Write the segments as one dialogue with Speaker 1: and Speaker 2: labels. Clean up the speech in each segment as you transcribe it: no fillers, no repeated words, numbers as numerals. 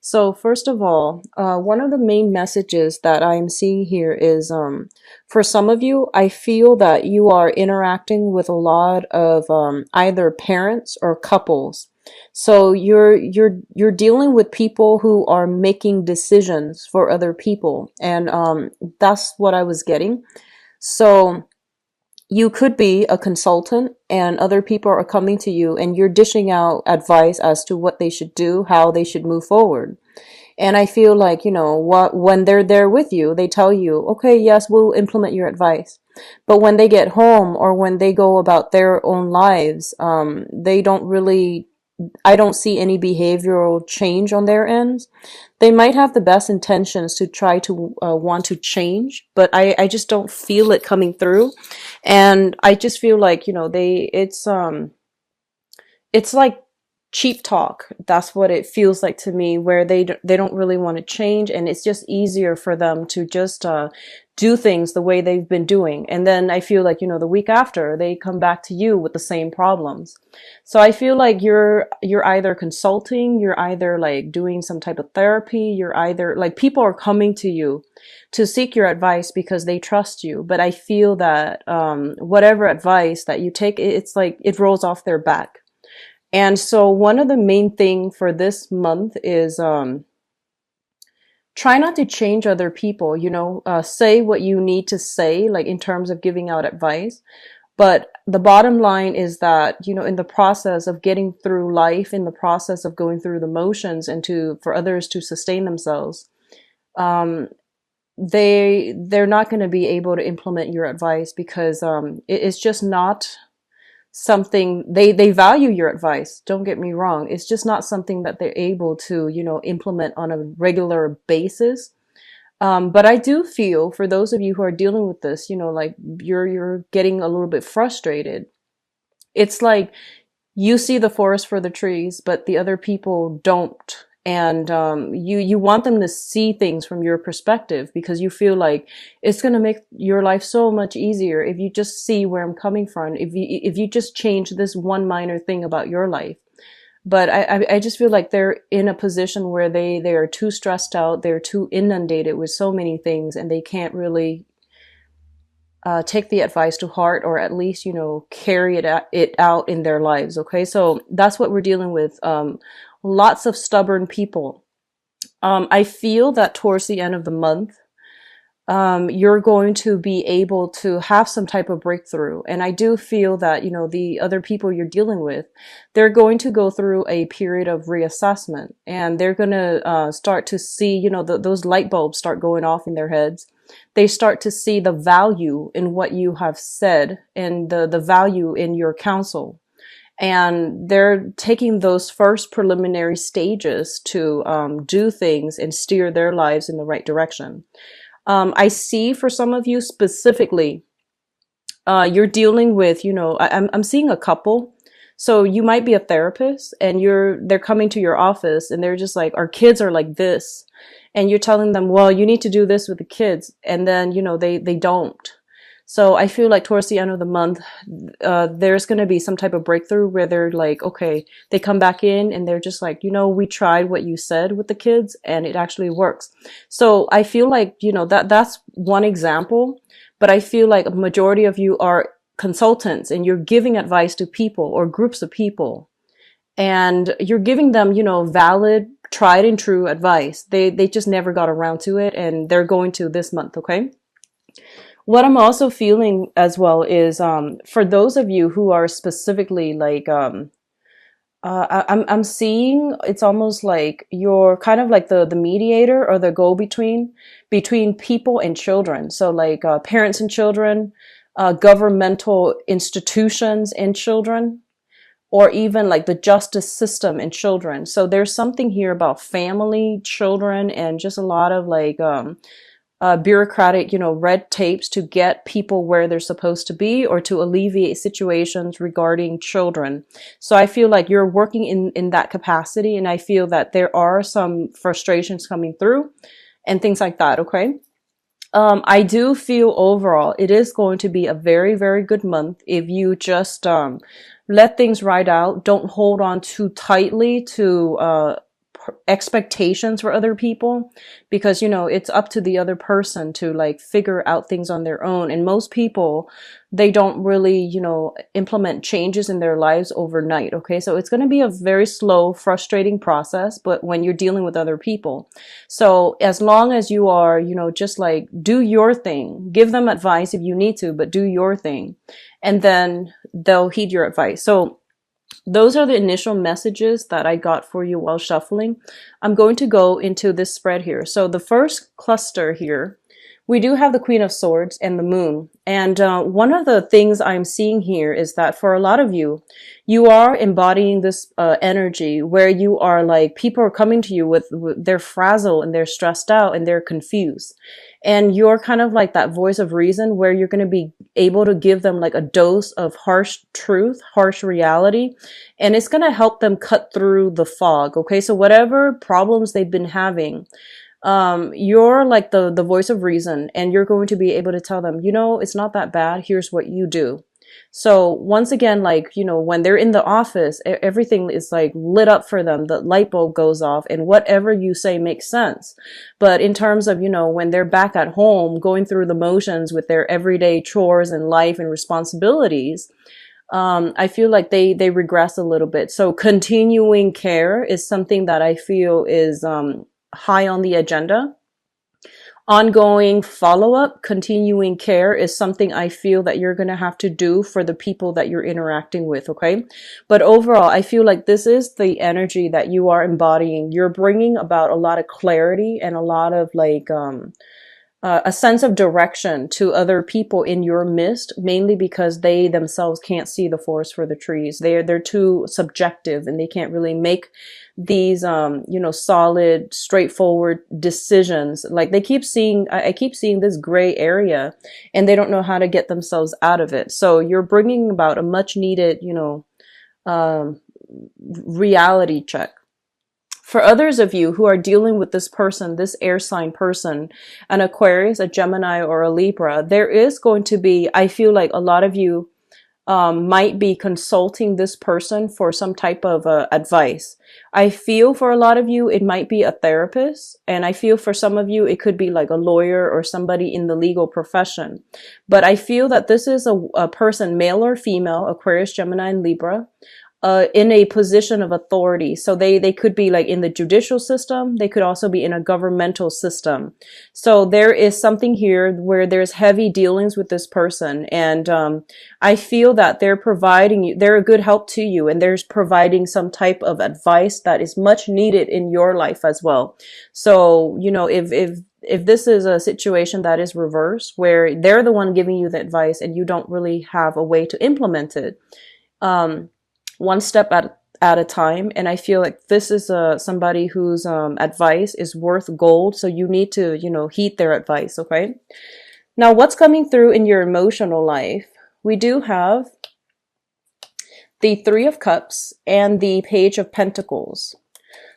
Speaker 1: So first of all, one of the main messages that I'm seeing here is, for some of you, I feel that you are interacting with a lot of either parents or couples. So you're dealing with people who are making decisions for other people, and that's what I was getting. So you could be a consultant and other people are coming to you and you're dishing out advice as to what they should do, how they should move forward. And I feel like, when they're there with you, they tell you, okay, yes, we'll implement your advice. But when they get home or when they go about their own lives, they don't really, I don't see any behavioral change on their ends. They might have the best intentions to try to want to change, but I just don't feel it coming through. And I just feel like, it's like cheap talk. That's what it feels like to me, where they don't really want to change, and it's just easier for them to just do things the way they've been doing. And then I feel like, the week after, they come back to you with the same problems. So I feel like you're either consulting, you're either like doing some type of therapy, you're either like people are coming to you to seek your advice because they trust you. But I feel that whatever advice that you take, it's like it rolls off their back. And so one of the main thing for this month is try not to change other people, say what you need to say, like in terms of giving out advice. But the bottom line is that, in the process of getting through life, in the process of going through the motions and for others to sustain themselves, um, they're not going to be able to implement your advice because it's just not something they value your advice. Don't get me wrong. It's just not something that they're able to, implement on a regular basis. But I do feel for those of you who are dealing with this, like you're getting a little bit frustrated. It's like you see the forest for the trees, but the other people don't. And you want them to see things from your perspective because you feel like it's going to make your life so much easier if you just see where I'm coming from. If you just change this one minor thing about your life. But I just feel like they're in a position where they are too stressed out, they're too inundated with so many things, and they can't really take the advice to heart, or at least, carry it out in their lives. Okay, so that's what we're dealing with. Lots of stubborn people. I feel that towards the end of the month, you're going to be able to have some type of breakthrough. And I do feel that, the other people you're dealing with, they're going to go through a period of reassessment, and they're going to start to see, those light bulbs start going off in their heads. They start to see the value in what you have said and the value in your counsel. And they're taking those first preliminary stages to do things and steer their lives in the right direction. I see for some of you specifically, you're dealing with, I'm seeing a couple. So you might be a therapist and they're coming to your office and they're just like, our kids are like this. And you're telling them, well, you need to do this with the kids. And then, they don't. So I feel like towards the end of the month, there's going to be some type of breakthrough where they're like, okay, they come back in and they're just like, we tried what you said with the kids and it actually works. So I feel like, that's one example, but I feel like a majority of you are consultants and you're giving advice to people or groups of people, and you're giving them, valid, tried and true advice. They just never got around to it, and they're going to this month. Okay. What I'm also feeling as well is, for those of you who are specifically like, I'm seeing it's almost like you're kind of like the mediator or the between people and children. So like, parents and children, governmental institutions and children, or even like the justice system and children. So there's something here about family, children, and just a lot of like, bureaucratic, red tapes to get people where they're supposed to be or to alleviate situations regarding children. So I feel like you're working in that capacity, and I feel that there are some frustrations coming through and things like that. Okay. I do feel overall it is going to be a very, very good month if you just let things ride out. Don't hold on too tightly to expectations for other people, because it's up to the other person to like figure out things on their own. And most people, they don't really implement changes in their lives overnight. Okay, so it's going to be a very slow, frustrating process, but when you're dealing with other people. So as long as you are just like do your thing, give them advice if you need to, but do your thing, and then they'll heed your advice. So those are the initial messages that I got for you while shuffling. I'm going to go into this spread here. So the first cluster here, we do have the Queen of Swords and the Moon. And one of the things I'm seeing here is that for a lot of you, you are embodying this energy where you are like, people are coming to you with they're frazzled and they're stressed out and they're confused. And you're kind of like that voice of reason where you're going to be able to give them like a dose of harsh truth, harsh reality, and it's going to help them cut through the fog. Okay, so whatever problems they've been having, you're like the voice of reason, and you're going to be able to tell them, it's not that bad. Here's what you do. So once again, like, when they're in the office, everything is like lit up for them. The light bulb goes off and whatever you say makes sense. But in terms of, when they're back at home, going through the motions with their everyday chores and life and responsibilities, I feel like they regress a little bit. So continuing care is something that I feel is, high on the agenda. Ongoing follow-up, continuing care is something I feel that you're going to have to do for the people that you're interacting with, okay? But overall, I feel like this is the energy that you are embodying. You're bringing about a lot of clarity and a lot of like a sense of direction to other people in your midst, mainly because they themselves can't see the forest for the trees. They're too subjective and they can't really make these solid, straightforward decisions. Like I keep seeing this gray area and they don't know how to get themselves out of it. So you're bringing about a much needed reality check. For others of you who are dealing with this person, this air sign person, an Aquarius, a Gemini, or a Libra, there is going to be, I feel like a lot of you might be consulting this person for some type of advice. I feel for a lot of you, it might be a therapist. And I feel for some of you, it could be like a lawyer or somebody in the legal profession. But I feel that this is a person, male or female, Aquarius, Gemini, and Libra, in a position of authority. So they could be like in the judicial system. They could also be in a governmental system. So there is something here where there's heavy dealings with this person. And I feel that they're providing you, they're a good help to you, and they're providing some type of advice that is much needed in your life as well. So, if this is a situation that is reversed, where they're the one giving you the advice and you don't really have a way to implement it, one step at a time. And I feel like this is somebody whose advice is worth gold. So you need to, heed their advice. Okay. Now, what's coming through in your emotional life? We do have the Three of Cups and the Page of Pentacles.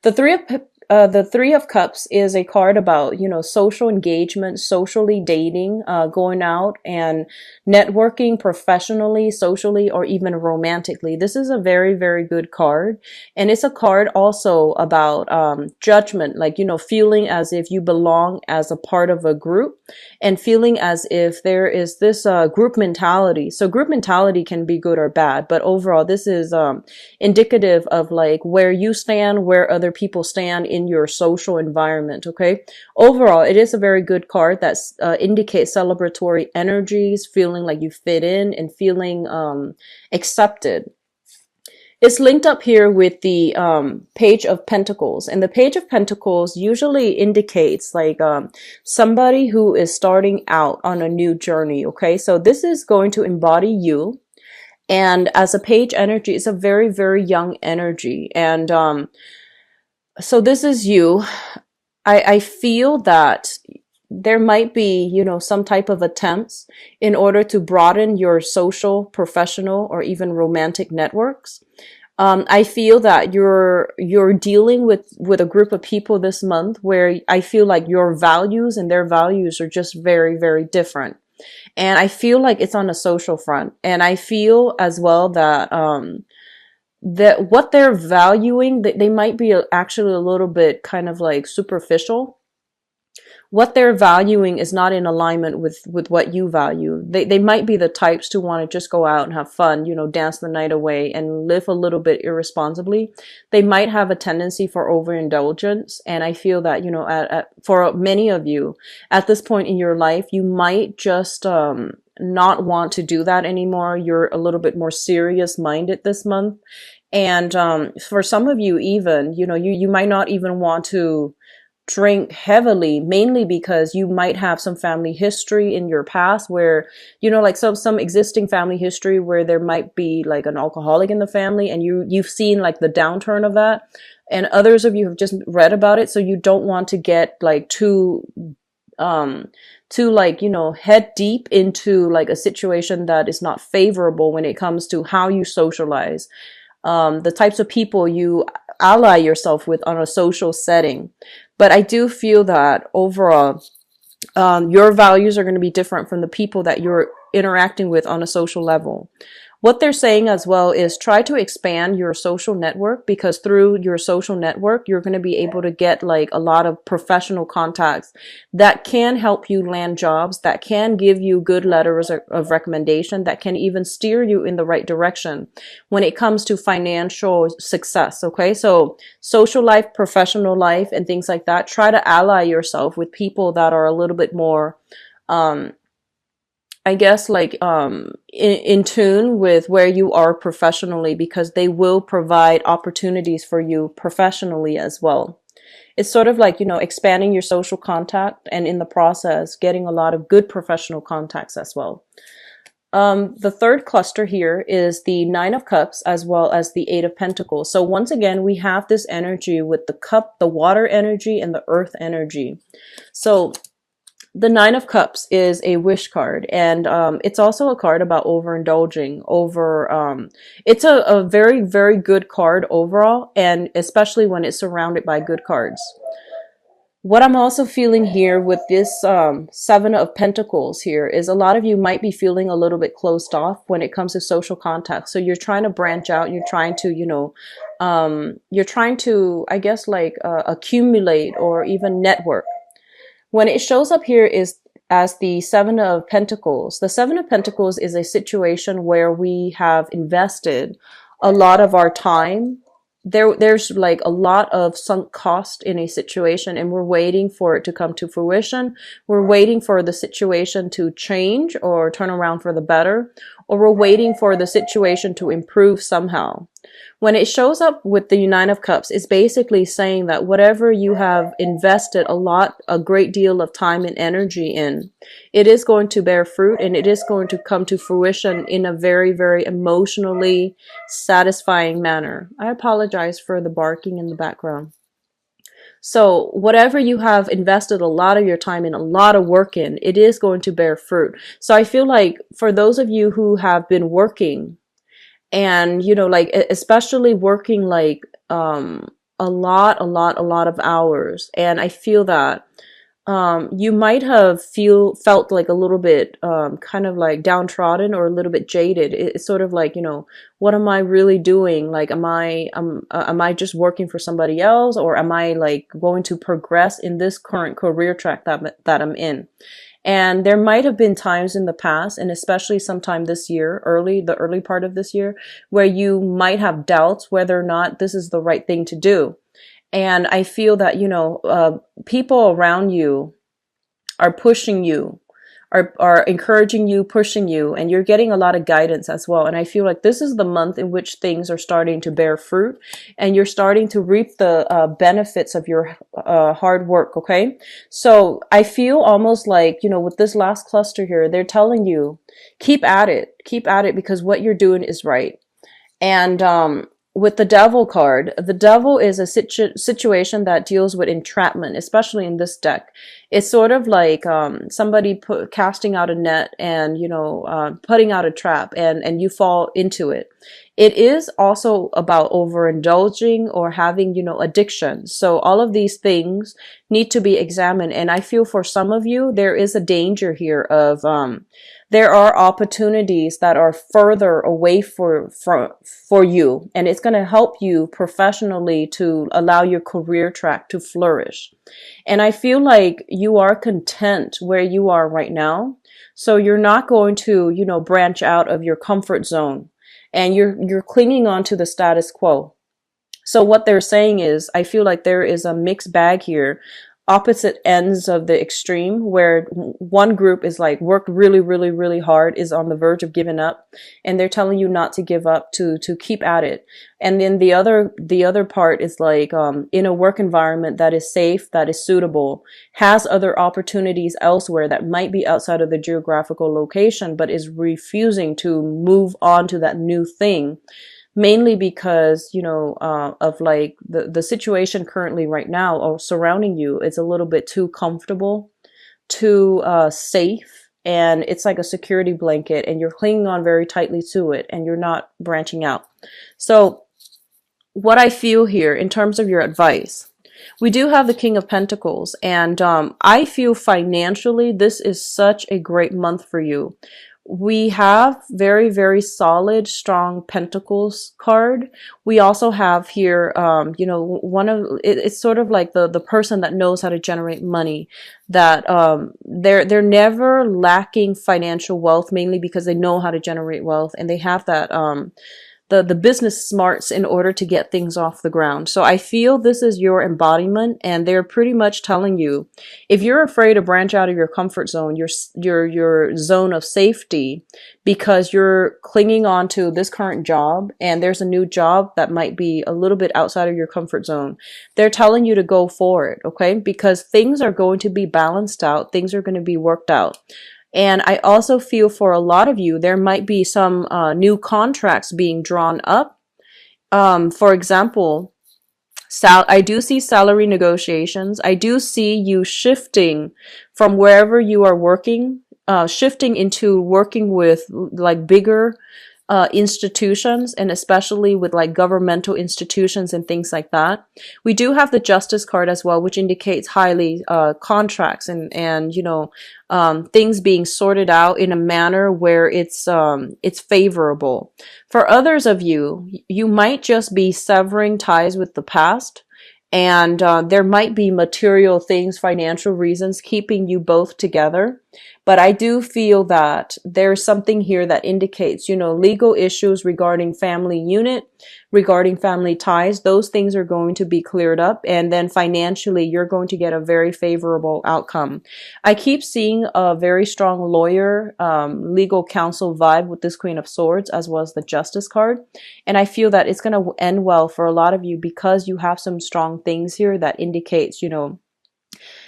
Speaker 1: The Three of Cups is a card about, social engagement, socially dating, going out and networking professionally, socially, or even romantically. This is a very, very good card. And it's a card also about judgment, like, feeling as if you belong as a part of a group and feeling as if there is this group mentality. So group mentality can be good or bad, but overall, this is indicative of like where you stand, where other people stand in your social environment. Okay. Overall, it is a very good card that indicates celebratory energies, feeling like you fit in and feeling accepted. It's linked up here with the Page of Pentacles, and the Page of Pentacles usually indicates like somebody who is starting out on a new journey. Okay, so this is going to embody you. And as a page energy, it's a very, very young energy. And so this is you. I feel that there might be, some type of attempts in order to broaden your social, professional, or even romantic networks. I feel that you're dealing with a group of people this month where I feel like your values and their values are just very, very different. And I feel like it's on a social front. And I feel as well that that what they're valuing, they might be actually a little bit kind of like superficial. What they're valuing is not in alignment with what you value. They might be the types to want to just go out and have fun, you know, dance the night away and live a little bit irresponsibly. They might have a tendency for overindulgence, and I feel that, you know, for many of you at this point in your life, you might just not want to do that anymore. You're a little bit more serious minded this month. And for some of you, even, you know, you might not even want to drink heavily, mainly because you might have some family history in your past where, you know, like some existing family history where there might be like an alcoholic in the family, and you've seen like the downturn of that, and others of you have just read about it, so you don't want to get like too like, you know, head deep into like a situation that is not favorable when it comes to how you socialize, the types of people you ally yourself with on a social setting. But I do feel that overall, your values are going to be different from the people that you're interacting with on a social level. What they're saying as well is try to expand your social network, because through your social network, you're going to be able to get like a lot of professional contacts that can help you land jobs, that can give you good letters of recommendation, that can even steer you in the right direction when it comes to financial success. Okay. So social life, professional life, and things like that, try to ally yourself with people that are a little bit more, I guess like in tune with where you are professionally, because they will provide opportunities for you professionally as well. It's sort of like, you know, expanding your social contact, and in the process getting a lot of good professional contacts as well. The third cluster here is the Nine of Cups as well as the Eight of Pentacles. So once again, we have this energy with the cup, the water energy, and the earth energy. So the Nine of Cups is a wish card, and it's also a card about overindulging. It's a very, very good card overall, and especially when it's surrounded by good cards. What I'm also feeling here with this Seven of Pentacles here is a lot of you might be feeling a little bit closed off when it comes to social contact. So you're trying to branch out. You're trying to, you know, you're trying to, I guess, like accumulate or even network. When it shows up here is as the Seven of Pentacles. The Seven of Pentacles is a situation where we have invested a lot of our time. There's like a lot of sunk cost in a situation, and we're waiting for it to come to fruition. We're waiting for the situation to change or turn around for the better, or we're waiting for the situation to improve somehow. When it shows up with the Nine of Cups, it's basically saying that whatever you have invested a great deal of time and energy in, it is going to bear fruit, and it is going to come to fruition in a very, very emotionally satisfying manner. I apologize for the barking in the background. So whatever you have invested a lot of your time in, a lot of work in, it is going to bear fruit. So I feel like for those of you who have been working, and, you know, like, especially working like, a lot of hours. And I feel that, you might have felt like a little bit, kind of like downtrodden or a little bit jaded. It's sort of like, you know, what am I really doing? Like, am I just working for somebody else, or am I like going to progress in this current career track that I'm in? And there might have been times in the past, and especially sometime this year, the early part of this year, where you might have doubts whether or not this is the right thing to do. And I feel that, you know, people around you are pushing you, are encouraging you, pushing you, and you're getting a lot of guidance as well. And I feel like this is the month in which things are starting to bear fruit, and you're starting to reap the benefits of your hard work. Okay. So I feel almost like, you know, with this last cluster here, they're telling you, keep at it, because what you're doing is right. And, with the Devil card, the Devil is a situation that deals with entrapment, especially in this deck. It's sort of like somebody casting out a net and, putting out a trap, and you fall into it. It is also about overindulging or having, addiction. So all of these things need to be examined. And I feel for some of you, there is a danger here of, there are opportunities that are further away for you, and it's going to help you professionally to allow your career track to flourish. And I feel like you are content where you are right now. So you're not going to, branch out of your comfort zone, and you're clinging on to the status quo. So what they're saying is, I feel like there is a mixed bag here, opposite ends of the extreme, where one group is like worked really, really, really hard, is on the verge of giving up, and they're telling you not to give up, to keep at it. And then the other part is like, in a work environment that is safe, that is suitable, has other opportunities elsewhere that might be outside of the geographical location, but is refusing to move on to that new thing, mainly because, of like the situation currently right now or surrounding you is a little bit too comfortable, too safe, and it's like a security blanket, and you're clinging on very tightly to it, and you're not branching out. So what I feel here in terms of your advice, we do have the King of Pentacles, and I feel financially this is such a great month for you. We have very, very solid, strong Pentacles card. We also have here, it's sort of like the person that knows how to generate money, that they're never lacking financial wealth, mainly because they know how to generate wealth, and they have that the business smarts in order to get things off the ground. So I feel this is your embodiment, and they're pretty much telling you, if you're afraid to branch out of your comfort zone, your zone of safety, because you're clinging on to this current job, and there's a new job that might be a little bit outside of your comfort zone, they're telling you to go for it, okay? Because things are going to be balanced out, things are going to be worked out. And I also feel for a lot of you, there might be some new contracts being drawn up. For example, I do see salary negotiations. I do see you shifting from wherever you are working, shifting into working with like bigger institutions, and especially with like governmental institutions and things like that. We do have the Justice card as well, which indicates highly contracts and things being sorted out in a manner where it's favorable. For others of you, you might just be severing ties with the past. And there might be material things, financial reasons keeping you both together. But I do feel that there's something here that indicates, legal issues regarding family unit, regarding family ties. Those things are going to be cleared up. And then financially, you're going to get a very favorable outcome. I keep seeing a very strong lawyer, legal counsel vibe with this Queen of Swords, as well as the Justice card. And I feel that it's going to end well for a lot of you, because you have some strong things here that indicates,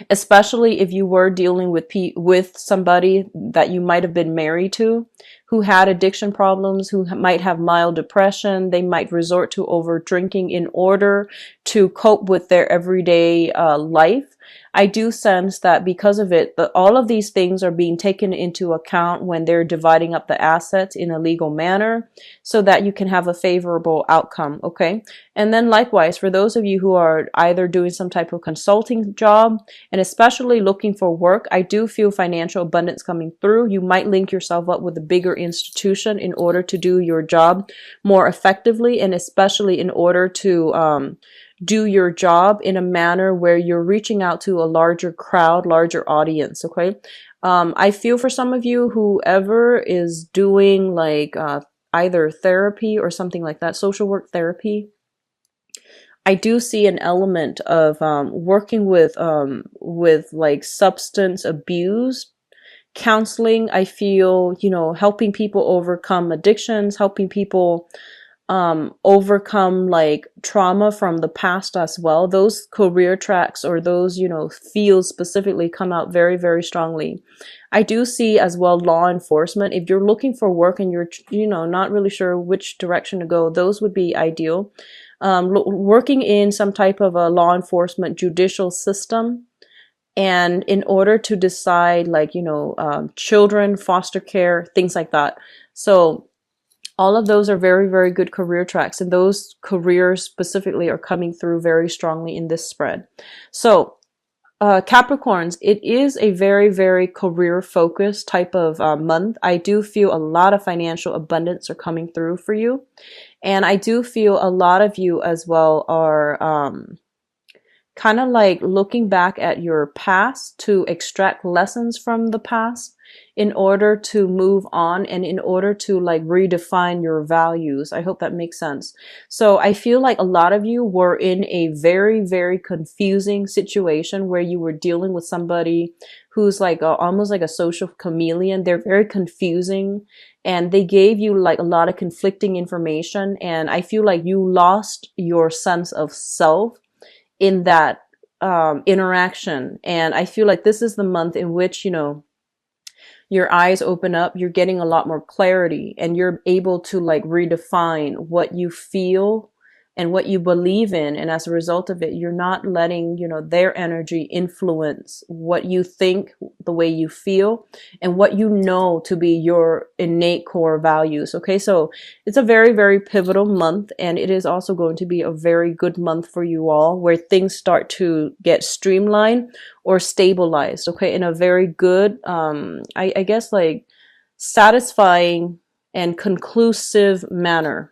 Speaker 1: especially if you were dealing with somebody that you might have been married to, who had addiction problems, who might have mild depression. They might resort to over drinking in order to cope with their everyday life. I do sense that because of it, all of these things are being taken into account when they're dividing up the assets in a legal manner, so that you can have a favorable outcome, okay? And then likewise, for those of you who are either doing some type of consulting job, and especially looking for work, I do feel financial abundance coming through. You might link yourself up with a bigger institution in order to do your job more effectively, and especially in order to do your job in a manner where you're reaching out to a larger crowd, larger audience, okay? I feel for some of you, whoever is doing like either therapy or something like that, social work therapy, I do see an element of working with like substance abuse counseling. I feel, helping people overcome addictions, helping people overcome like trauma from the past as well. Those career tracks or those, fields specifically come out very, very strongly. I do see as well law enforcement. If you're looking for work and you're, not really sure which direction to go, those would be ideal. Working in some type of a law enforcement judicial system And in order to decide, like, children, foster care, things like that. So all of those are very, very good career tracks. And those careers specifically are coming through very strongly in this spread. So Capricorns, it is a very, very career focused type of month. I do feel a lot of financial abundance are coming through for you. And I do feel a lot of you as well are kind of like looking back at your past to extract lessons from the past in order to move on and in order to like redefine your values. I hope that makes sense. So I feel like a lot of you were in a very, very confusing situation where you were dealing with somebody who's like almost like a social chameleon. They're very confusing and they gave you like a lot of conflicting information. And I feel like you lost your sense of self in that interaction. And I feel like this is the month in which, your eyes open up, you're getting a lot more clarity and you're able to like redefine what you feel and what you believe in. And as a result of it, you're not letting, their energy influence what you think, the way you feel, and what you know to be your innate core values. Okay, so it's a very, very pivotal month, and it is also going to be a very good month for you all where things start to get streamlined or stabilized, okay, in a very good, I guess like satisfying and conclusive manner.